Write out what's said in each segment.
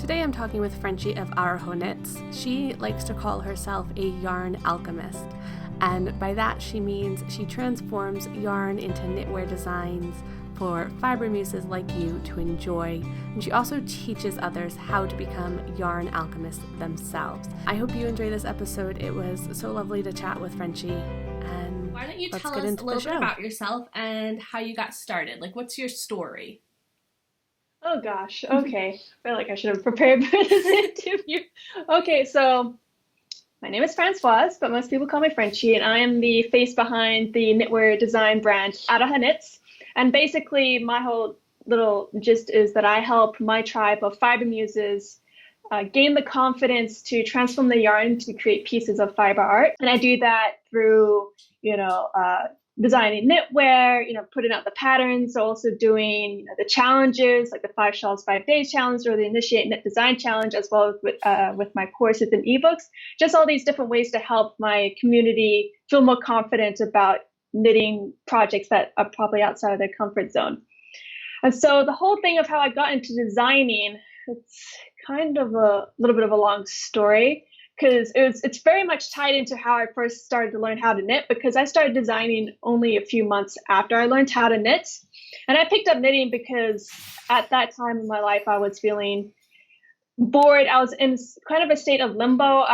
Today I'm talking with Frenchie of Aroha Knits. She likes to call herself a yarn alchemist, and by that she means she transforms yarn into knitwear designs for fiber muses like you to enjoy, and she also teaches others how to become yarn alchemists themselves. I hope you enjoy this episode. It was so lovely to chat with Frenchie, and why don't you let's tell get us into a little the bit show. about yourself and how you got started? Like, what's your story? Oh gosh, okay. I feel like I should have prepared for this interview. Okay, so my name is Francoise, but most people call me Frenchie, and I am the face behind the knitwear design brand Aroha Knits. And basically, my whole little gist is that I help my tribe of fiber muses gain the confidence to transform the yarn to create pieces of fiber art. And I do that through, designing knitwear, putting out the patterns, also doing the challenges like the 5 shawls 5 days challenge or the initiate knit design challenge, as well as with my courses and ebooks. Just all these different ways to help my community feel more confident about knitting projects that are probably outside of their comfort zone. And so the whole thing of how I got into designing, it's kind of a little bit of a long story, because it's very much tied into how I first started to learn how to knit, because I started designing only a few months after I learned how to knit. And I picked up knitting because at that time in my life, I was feeling bored. I was in kind of a state of limbo.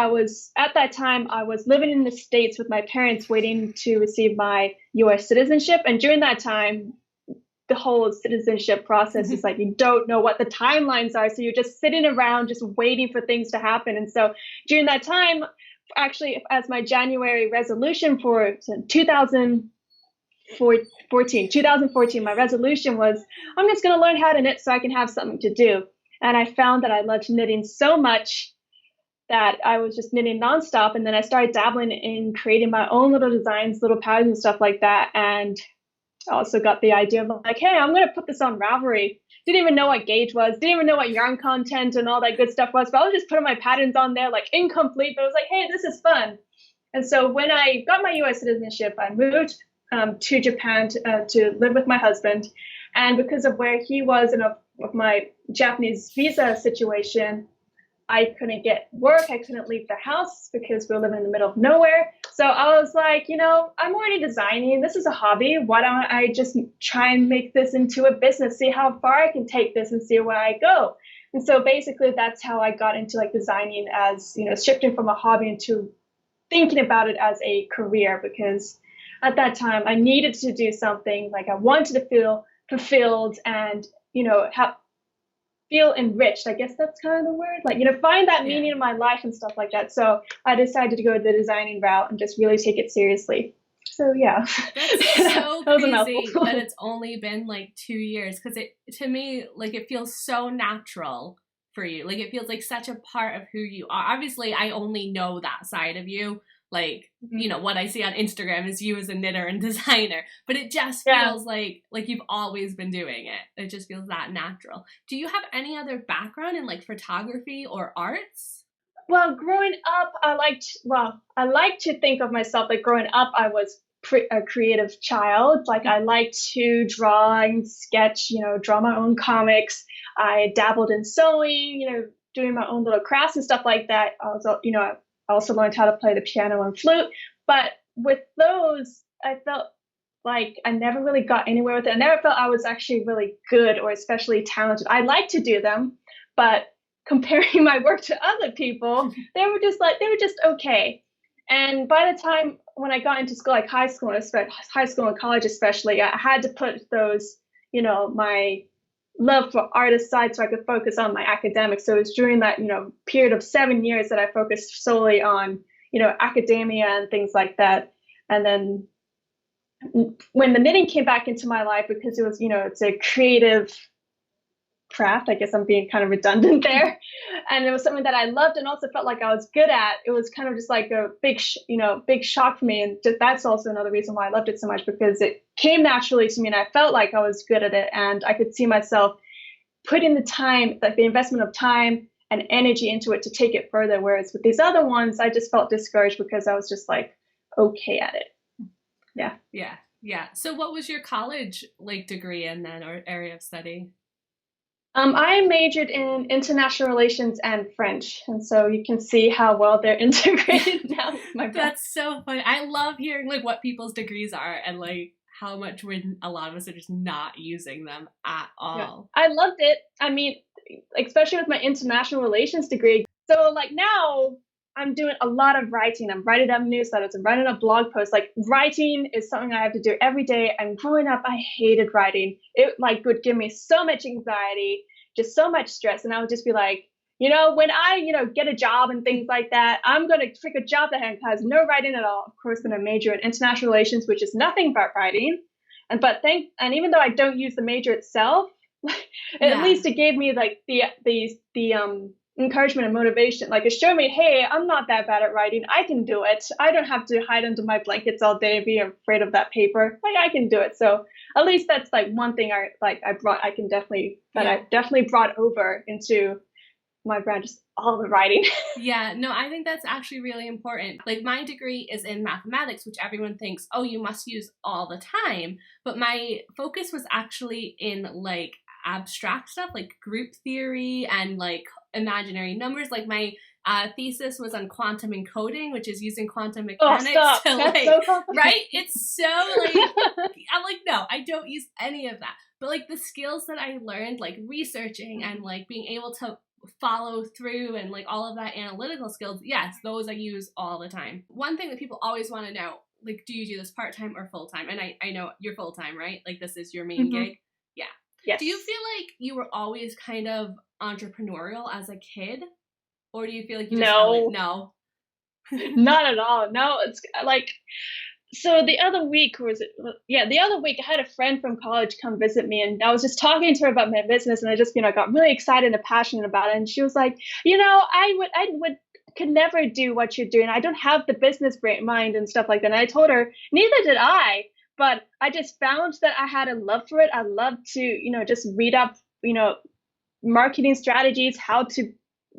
At that time, I was living in the States with my parents waiting to receive my US citizenship. And during that time, the whole citizenship process is like you don't know what the timelines are, so you're just sitting around just waiting for things to happen. And so during that time, actually, as my January resolution for 2014, my resolution was I'm just going to learn how to knit so I can have something to do. And I found that I loved knitting so much that I was just knitting nonstop. And then I started dabbling in creating my own little designs, little patterns and stuff like that. And I also got the idea of like, hey, I'm going to put this on Ravelry. Didn't even know what gauge was, didn't even know what yarn content and all that good stuff was, but I was just putting my patterns on there like incomplete, but I was like, hey, this is fun. And so when I got my US citizenship, I moved to Japan to live with my husband. And because of where he was with my Japanese visa situation, I couldn't get work. I couldn't leave the house because we were living in the middle of nowhere. So I was like, I'm already designing. This is a hobby. Why don't I just try and make this into a business, see how far I can take this and see where I go. And so basically that's how I got into like designing, as, shifting from a hobby into thinking about it as a career, because at that time I needed to do something. Like I wanted to feel fulfilled and, feel enriched. I guess that's kind of the word, like, find that meaning in my life and stuff like that. So I decided to go the designing route and just really take it seriously. So yeah, that's so crazy that it's only been like 2 years, because to me, like, it feels so natural for you. Like, it feels like such a part of who you are. Obviously, I only know that side of you. Like, what I see on Instagram is you as a knitter and designer, but it just feels like you've always been doing it. It just feels that natural. Do you have any other background in like photography or arts? Well, growing up, I like to think of myself like growing up, I was a creative child. Like I liked to draw and sketch, draw my own comics. I dabbled in sewing, doing my own little crafts and stuff like that. I also learned how to play the piano and flute. But with those, I felt like I never really got anywhere with it. I never felt I was actually really good or especially talented. I like to do them, but comparing my work to other people, they were just okay. And by the time when I got into school, like high school and college especially, I had to put those, my love for art aside so I could focus on my academics. So it was during that, period of 7 years that I focused solely on, academia and things like that. And then when the knitting came back into my life, because it was, it's a creative craft, I guess I'm being kind of redundant there, and it was something that I loved and also felt like I was good at. It was kind of just like a big shock for me, and that's also another reason why I loved it so much, because it came naturally to me and I felt like I was good at it, and I could see myself putting the time, like the investment of time and energy into it to take it further. Whereas with these other ones, I just felt discouraged because I was just like okay at it. Yeah. So what was your college like degree in then, or area of study? I majored in international relations and French, and so you can see how well they're integrated now with my brain. That's so funny. I love hearing like what people's degrees are and like how much a lot of us are just not using them at all. Yeah. I loved it. I mean, especially with my international relations degree. So like now I'm doing a lot of writing. I'm writing up newsletters. I'm writing up blog posts. Like writing is something I have to do every day. And growing up, I hated writing. It like would give me so much anxiety, just so much stress. And I would just be like, when I, get a job and things like that, I'm going to pick a job that has no writing at all. Of course, then I major in international relations, which is nothing but writing. And even though I don't use the major itself, at least it gave me like the encouragement and motivation. Like it showed me, hey, I'm not that bad at writing. I can do it. I don't have to hide under my blankets all day and be afraid of that paper. Like I can do it. So at least that's like one thing I definitely brought over into my brand, just all the writing. Yeah, no, I think that's actually really important. Like my degree is in mathematics, which everyone thinks, oh, you must use all the time. But my focus was actually in like abstract stuff like group theory and like imaginary numbers. Like my thesis was on quantum encoding, which is using quantum mechanics to like, so right? It's so like, I'm like, no, I don't use any of that. But like the skills that I learned, like researching and like being able to follow through and like all of that analytical skills, yes, those I use all the time. One thing that people always want to know, like, do you do this part-time or full-time? And I know you're full-time, right? Like this is your main gig. Yeah. Yes. Do you feel like you were always kind of entrepreneurial as a kid, or do you feel like you just no not at all? No, it's like, so the other week I had a friend from college come visit me, and I was just talking to her about my business, and I just got really excited and passionate about it. And she was like, could never do what you're doing. I don't have the business mind and stuff like that. And I told her neither did I, but I just found that I had a love for it. I love to just read up marketing strategies, how to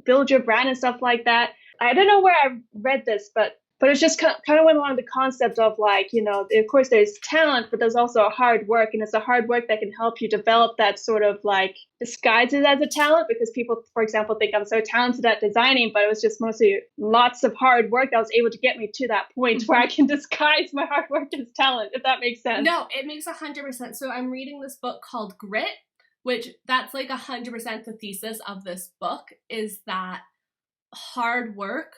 build your brand and stuff like that. I don't know where I read this, but it's just kind of went along the concept of like, of course there's talent, but there's also a hard work, and it's a hard work that can help you develop that sort of like disguises as a talent, because people, for example, think I'm so talented at designing, but it was just mostly lots of hard work that was able to get me to that point where I can disguise my hard work as talent, if that makes sense. No, it makes 100%. So I'm reading this book called Grit, which that's like 100% the thesis of this book, is that hard work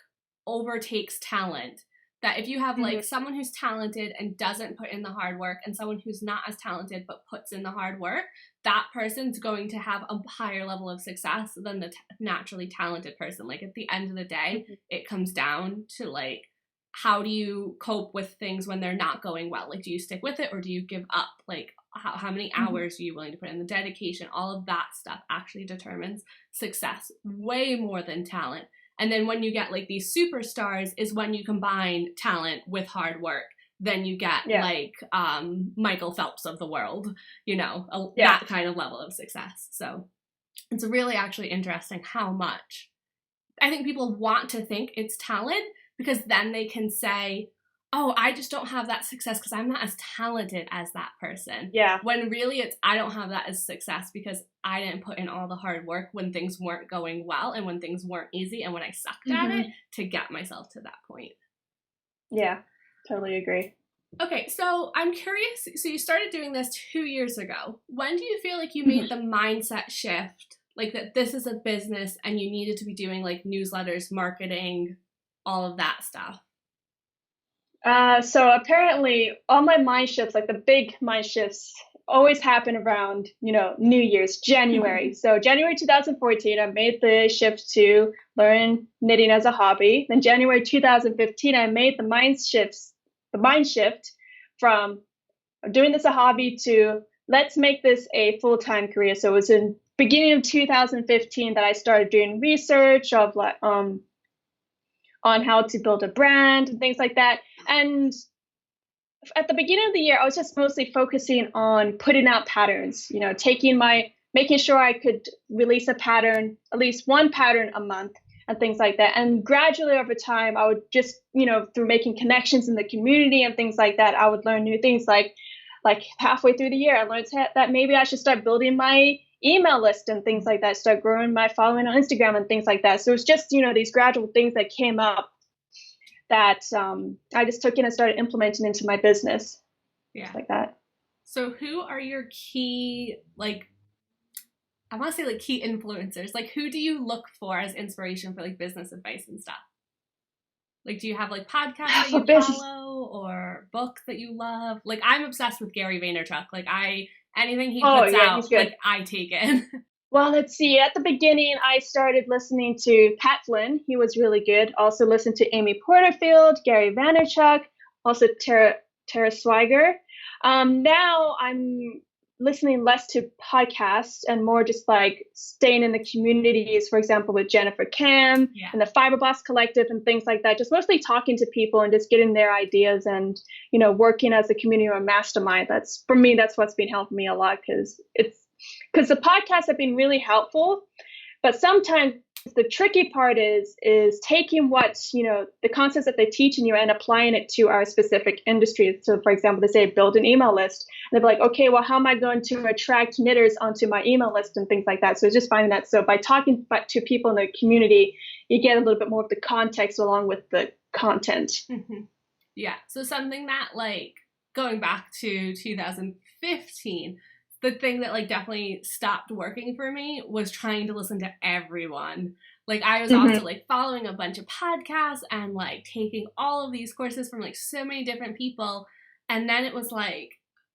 overtakes talent. That if you have like someone who's talented and doesn't put in the hard work, and someone who's not as talented but puts in the hard work, that person's going to have a higher level of success than the naturally talented person. Like at the end of the day, it comes down to like, how do you cope with things when they're not going well? Like, do you stick with it or do you give up? Like, how many hours are you willing to put in? The dedication, all of that stuff actually determines success way more than talent. And then when you get like these superstars is when you combine talent with hard work. Then you get like Michael Phelps of the world, that kind of level of success. So it's really actually interesting how much I think people want to think it's talent, because then they can say, oh, I just don't have that success because I'm not as talented as that person. Yeah. When really it's, I don't have that as success because I didn't put in all the hard work when things weren't going well and when things weren't easy and when I sucked at it to get myself to that point. Yeah, totally agree. Okay, so I'm curious. So you started doing this 2 years ago. When do you feel like you made the mindset shift, like that this is a business and you needed to be doing like newsletters, marketing, all of that stuff? So apparently all my mind shifts, like the big mind shifts, always happen around, New Year's, January. So January 2014, I made the shift to learn knitting as a hobby. Then January 2015, I made the mind shift from doing this a hobby to let's make this a full-time career. So it was in beginning of 2015 that I started doing research of like on how to build a brand and things like that. And at the beginning of the year, I was just mostly focusing on putting out patterns, making sure I could release a pattern, at least one pattern a month and things like that. And gradually over time, I would just, through making connections in the community and things like that, I would learn new things. Like halfway through the year, I learned that maybe I should start building my email list and things like that, start growing my following on Instagram and things like that. So it's just, these gradual things that came up that I just took in and started implementing into my business. Yeah. Like that. So who are your key, I want to say key influencers? Who do you look for as inspiration for business advice and stuff? Do you have podcasts that you follow or books that you love? I'm obsessed with Gary Vaynerchuk. Anything he puts out, I take it. Well, let's see. At the beginning, I started listening to Pat Flynn. He was really good. Also listened to Amy Porterfield, Gary Vaynerchuk, also Tara Swigert. Now I'm listening less to podcasts and more just staying in the communities, for example, with Jennifer Kam and the Fiberboss Collective and things like that. Just mostly talking to people and just getting their ideas and, working as a community or a mastermind. For me, that's what's been helping me a lot because the podcasts have been really helpful. But sometimes the tricky part is taking what, the concepts that they're teaching you and applying it to our specific industry. So, for example, they say build an email list. And they're like, okay, well, how am I going to attract knitters onto my email list and things like that? So it's just finding that. So by talking to people in the community, you get a little bit more of the context along with the content. Mm-hmm. Yeah. So something that going back to 2015, the thing that definitely stopped working for me was trying to listen to everyone. I was also following a bunch of podcasts and taking all of these courses from so many different people. And then it was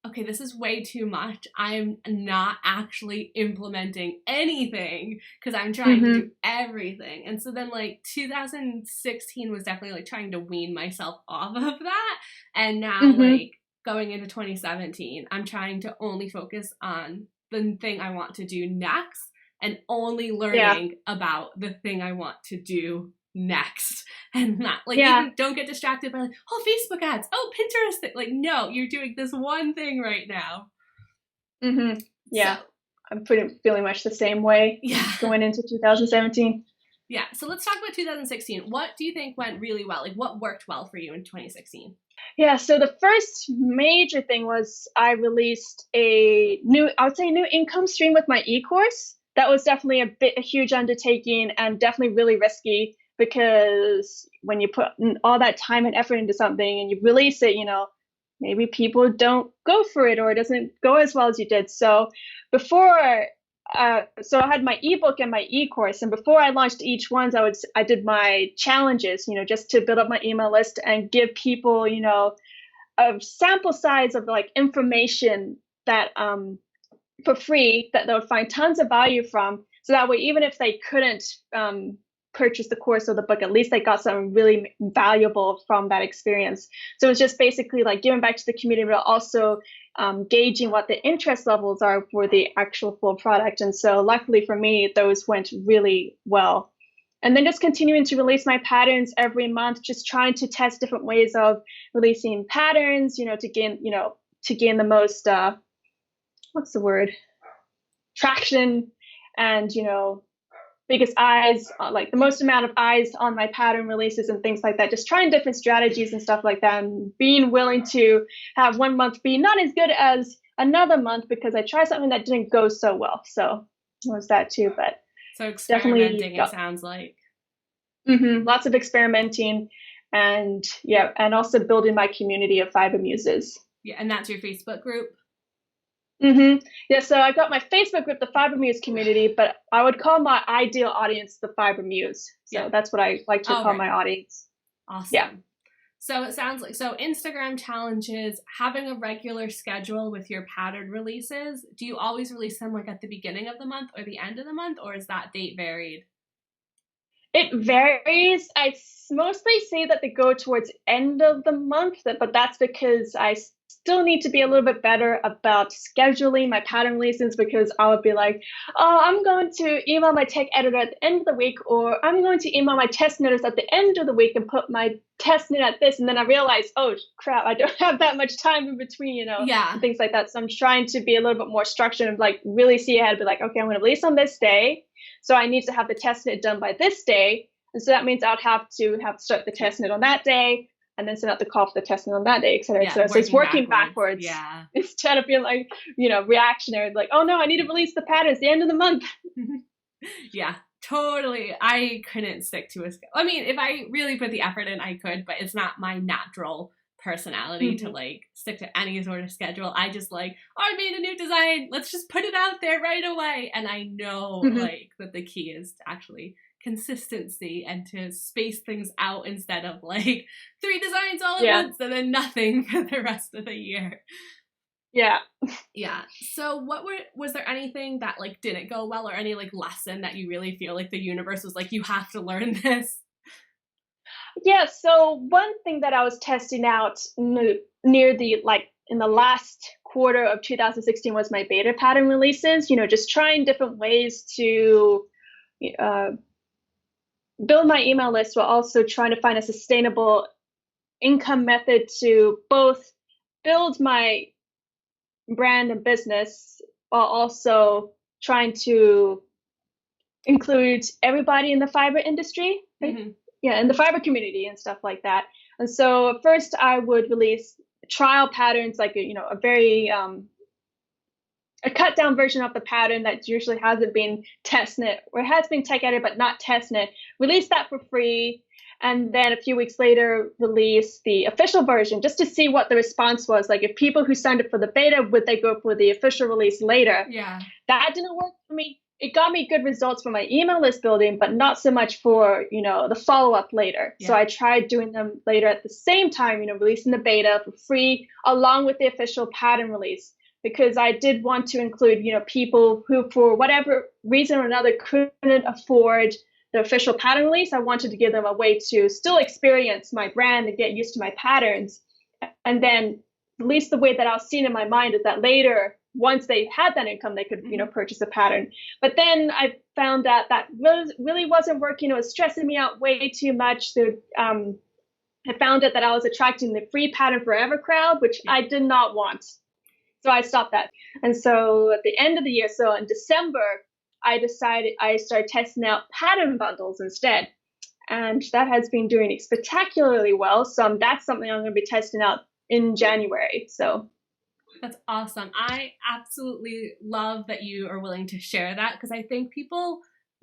okay, this is way too much. I'm not actually implementing anything because I'm trying to do everything. And so then 2016 was definitely trying to wean myself off of that. And now going into 2017, I'm trying to only focus on the thing I want to do next and only learning about the thing I want to do next. And not even don't get distracted by Facebook ads, Pinterest. No, you're doing this one thing right now. Yeah. So, I'm feeling much the same way going into 2017. Yeah. So let's talk about 2016. What do you think went really well? What worked well for you in 2016? Yeah, so the first major thing was I released a new income stream with my e-course. That was definitely a huge undertaking and definitely really risky because when you put all that time and effort into something and you release it, maybe people don't go for it or it doesn't go as well as you did. So so I had my ebook and my e-course, and before I launched each one, I did my challenges, just to build up my email list and give people, a sample size of information that for free that they would find tons of value from. So that way, even if they couldn't purchase the course or the book, at least they got something really valuable from that experience. So it's just basically giving back to the community, but also gauging what the interest levels are for the actual full product. And so luckily for me, those went really well. And then just continuing to release my patterns every month, just trying to test different ways of releasing patterns, to gain the most, traction and, biggest eyes, the most amount of eyes on my pattern releases and things like that, just trying different strategies and stuff like that, and being willing to have one month be not as good as another month because I tried something that didn't go so well. So it was that too, but so experimenting, it sounds like. Lots of experimenting and also building my community of Fiber Muses. Yeah, and that's your Facebook group? Yeah, so I got my Facebook group, the Fiber Muse community, but I would call my ideal audience the Fiber Muse. So that's what I like to call my audience. Awesome. Yeah. So it sounds Instagram challenges, having a regular schedule with your pattern releases. Do you always release them at the beginning of the month or the end of the month, or is that date varied? It varies. I mostly say that they go towards end of the month, but that's because I still need to be a little bit better about scheduling my pattern releases, because I would be I'm going to email my tech editor at the end of the week, or I'm going to email my test knitters at the end of the week and put my test knit at this. And then I realize, oh crap, I don't have that much time in between, and things like that. So I'm trying to be a little bit more structured and really see ahead, be okay, I'm going to release on this day. So I need to have the test knit done by this day. And so that means I'd have to start the test knit on that day. and then send out the call for the testing on that day, et cetera, et Yeah, cetera. So it's working backwards. backwards Yeah. instead of being like, reactionary, like, oh no, I need to release the pattern. It's the end of the month. Yeah, totally. I couldn't stick to a schedule. I mean, if I really put the effort in, I could, but it's not my natural personality to like stick to any sort of schedule. I just like, oh, I made a new design. Let's just put it out there right away. And I know like that the key is to actually consistency and to space things out instead of like 3 designs all at once and then nothing for the rest of the year. Yeah. Yeah. So was there anything that like didn't go well, or any like lesson that you really feel like the universe was like, you have to learn this? Yeah, so one thing that I was testing out near the, like, in the last quarter of 2016 was my beta pattern releases, just trying different ways to build my email list while also trying to find a sustainable income method to both build my brand and business while also trying to include everybody in the fiber industry. Yeah, in the fiber community and stuff like that. And so at first I would release trial patterns, like a very a cut down version of the pattern that usually hasn't been test knit, or it has been tech edited but not test knit. Release that for free, and then a few weeks later release the official version just to see what the response was. Like, if people who signed up for the beta, would they go for the official release later? Yeah, that didn't work for me. It got me good results for my email list building, but not so much for, the follow-up later. Yeah. So I tried doing them later at the same time, releasing the beta for free along with the official pattern release, because I did want to include, people who, for whatever reason or another, couldn't afford the official pattern release. I wanted to give them a way to still experience my brand and get used to my patterns. And then at least the way that I was seeing in my mind is that later, once they had that income, they could, purchase a pattern. But then I found that really wasn't working. It was stressing me out way too much. I found out that I was attracting the free pattern forever crowd, which I did not want. So I stopped that. And so at the end of the year, so in December, I decided I started testing out pattern bundles instead. And that has been doing spectacularly well. So that's something I'm going to be testing out in January. So that's awesome. I absolutely love that you are willing to share that, because I think people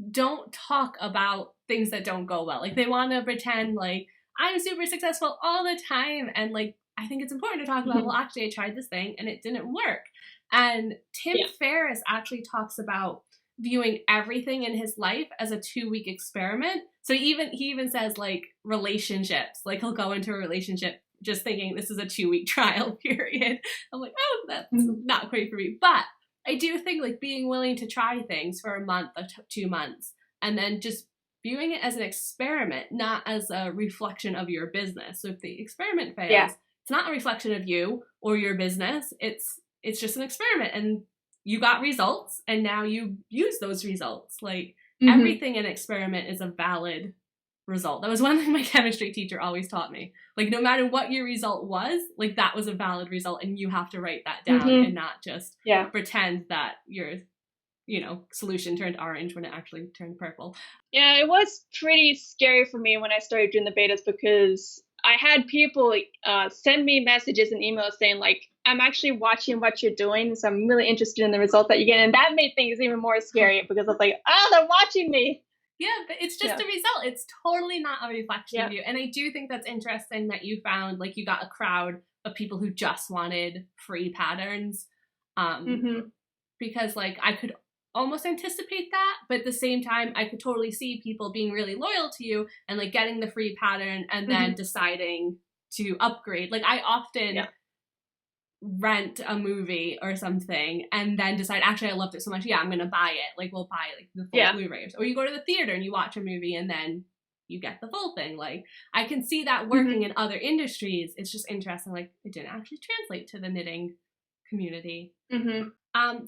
don't talk about things that don't go well. Like, they want to pretend like I'm super successful all the time. And like, I think it's important to talk about, well, actually I tried this thing and it didn't work. And Tim Ferriss actually talks about viewing everything in his life as a 2-week experiment. So he even says like relationships, like he'll go into a relationship just thinking this is a 2-week trial period. I'm like, oh, that's not great for me. But I do think like being willing to try things for a month or 2 months, and then just viewing it as an experiment, not as a reflection of your business. So if the experiment fails, it's not a reflection of you or your business. It's just an experiment, and you got results, and now you use those results. Like everything in experiment is a valid result. That was one thing my chemistry teacher always taught me. Like, no matter what your result was, like that was a valid result, and you have to write that down and not just pretend that your solution turned orange when it actually turned purple. Yeah, it was pretty scary for me when I started doing the betas, because I had people send me messages and emails saying like, I'm actually watching what you're doing, so I'm really interested in the result that you get. And that made things even more scary, because I was like, oh, they're watching me. Yeah, but it's just a result. It's totally not a reflection of you. And I do think that's interesting that you found like you got a crowd of people who just wanted free patterns. Because like I could almost anticipate that, but at the same time I could totally see people being really loyal to you and like getting the free pattern and then deciding to upgrade. Like, I often rent a movie or something and then decide, actually I loved it so much, I'm gonna buy it. Like, we'll buy like the full Blu-ray, or you go to the theater and you watch a movie and then you get the full thing. Like, I can see that working in other industries. It's just interesting, like it didn't actually translate to the knitting community.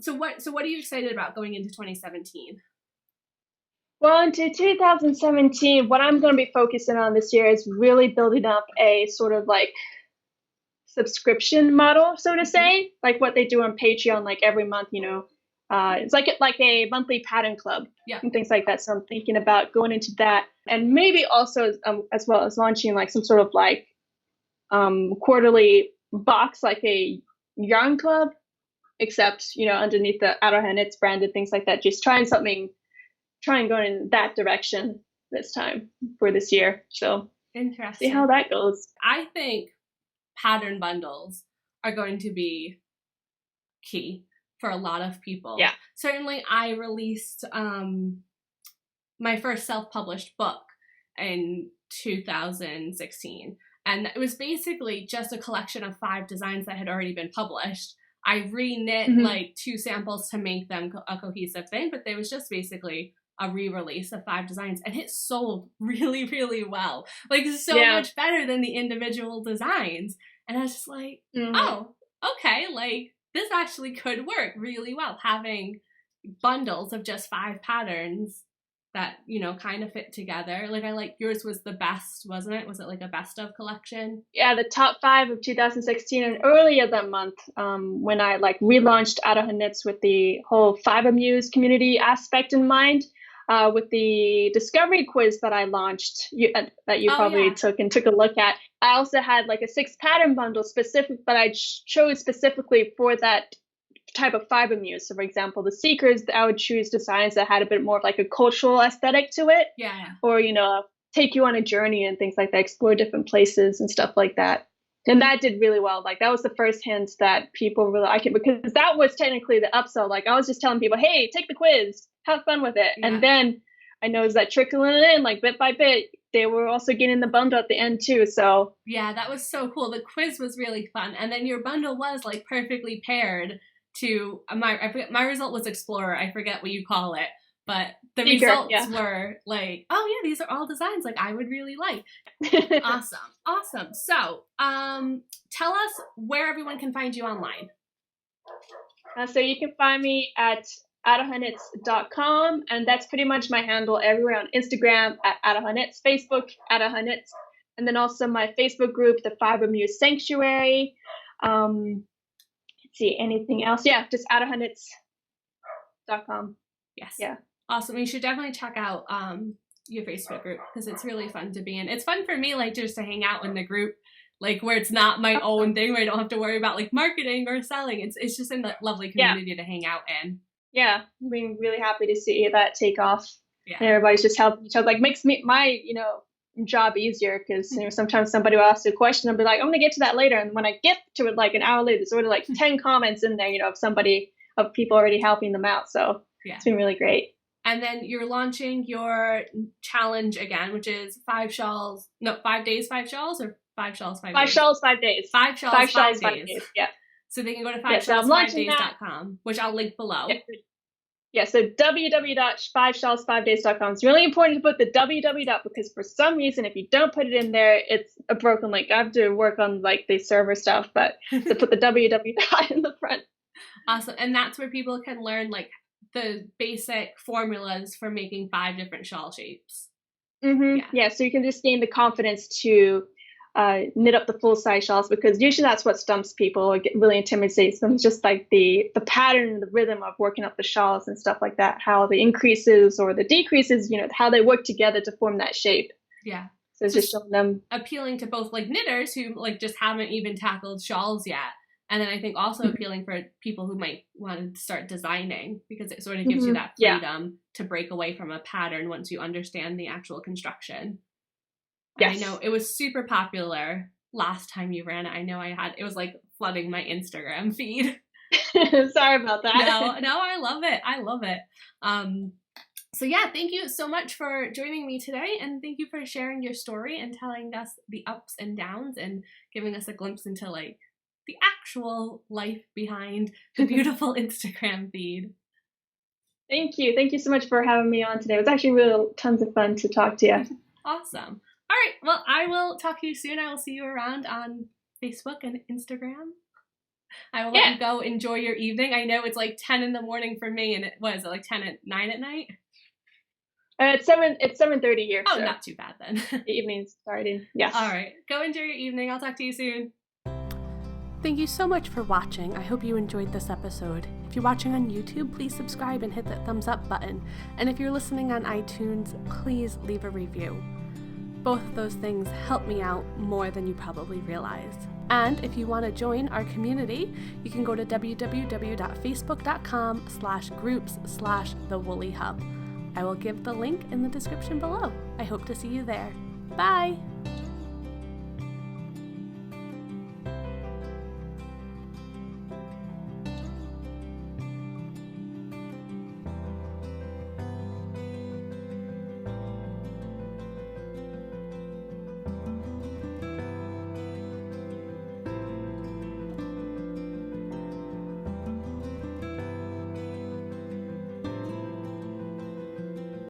So what are you excited about going into 2017? Well, into 2017, what I'm going to be focusing on this year is really building up a sort of like subscription model, so to say, like what they do on Patreon, like every month, it's like a monthly pattern club and things like that. So I'm thinking about going into that, and maybe also as well as launching like some sort of like quarterly box, like a yarn club, except, underneath the Aroha Knits branded, things like that. Just try and go in that direction this time for this year. So interesting. See how that goes. I think pattern bundles are going to be key for a lot of people. Yeah. Certainly I released my first self-published book in 2016. And it was basically just a collection of 5 designs that had already been published. I re-knit like 2 samples to make them a cohesive thing, but there was just basically a re-release of 5 designs, and it sold really, really well. Like so much better than the individual designs. And I was just like, oh, okay, like this actually could work really well, having bundles of just 5 patterns that, kind of fit together. Like I like yours was the best, wasn't it? Was it like a best of collection? Yeah, the top 5 of 2016, and earlier that month, when I relaunched Aroha Knits with the whole Fiber Muse community aspect in mind, with the discovery quiz that I launched, that you probably took a look at. I also had like a 6 pattern bundle specific that I chose specifically for that type of Fiber Muse. So for example, the Seekers, I would choose designs that had a bit more of like a cultural aesthetic to it. Yeah. Or, take you on a journey and things like that, explore different places and stuff like that. And that did really well. Like that was the first hint that people really like it, because that was technically the upsell. Like I was just telling people, hey, take the quiz, have fun with it. Yeah. And then I noticed that trickling in like bit by bit, they were also getting the bundle at the end too. So yeah, that was so cool. The quiz was really fun. And then your bundle was like perfectly paired to my result was Explorer. I forget what you call it. But the results were like, oh yeah, these are all designs like I would really like. Awesome. So, tell us where everyone can find you online. So you can find me at arohanits.com, and that's pretty much my handle everywhere on Instagram at Aroha Knits, Facebook Aroha Knits, and then also my Facebook group, the Fiber Muse Sanctuary. Let's see, anything else? Yeah, just arohanits.com. Yes. Yeah. Awesome. You should definitely check out your Facebook group, because it's really fun to be in. It's fun for me, like just to hang out in the group, like where it's not my own thing, where I don't have to worry about like marketing or selling. It's just a lovely community to hang out in. Yeah, I'm being really happy to see that take off. Yeah. And everybody's just helping each other. Like makes me my job easier, because sometimes somebody will ask a question and be like, I'm gonna get to that later, and when I get to it like an hour later, there's already like 10 comments in there, of people already helping them out. So it's been really great. And then you're launching your challenge again, which is 5 days, 5 shawls, or 5 shawls, 5 days? 5 shawls, 5 days. 5 shawls, 5 days. Yeah. So they can go to 5shawls5days.com, which I'll link below. Yeah, so www.5shawls5days.com. It's really important to put the www, because for some reason, if you don't put it in there, it's a broken link. I have to work on like the server stuff, but to put the www in the front. Awesome. And that's where people can learn like the basic formulas for making 5 different shawl shapes. Yeah, so you can just gain the confidence to knit up the full size shawls, because usually that's what stumps people or get really intimidates them. It's just like the pattern and the rhythm of working up the shawls and stuff like that, how the increases or the decreases, how they work together to form that shape. Yeah. So it's just showing them. Appealing to both like knitters who like just haven't even tackled shawls yet. And then I think also appealing for people who might want to start designing, because it sort of gives you that freedom to break away from a pattern once you understand the actual construction. Yes. I know it was super popular last time you ran it. I know it was like flooding my Instagram feed. Sorry about that. No, I love it. So yeah, thank you so much for joining me today, and thank you for sharing your story and telling us the ups and downs and giving us a glimpse into like the actual life behind the beautiful Instagram feed. Thank you. Thank you so much for having me on today. It was actually tons of fun to talk to you. Awesome. All right. Well, I will talk to you soon. I will see you around on Facebook and Instagram. I will let you go enjoy your evening. I know it's like 10 in the morning for me, and it was like 9 at night? It's 7:30 here. Oh, so not too bad then. The evening's starting. Yes. All right. Go enjoy your evening. I'll talk to you soon. Thank you so much for watching. I hope you enjoyed this episode. If you're watching on YouTube, please subscribe and hit that thumbs up button. And if you're listening on iTunes, please leave a review. both of those things help me out more than you probably realize. And if you want to join our community, you can go to www.facebook.com/groups/The Woolly Hub. I will give the link in the description below. I hope to see you there. Bye!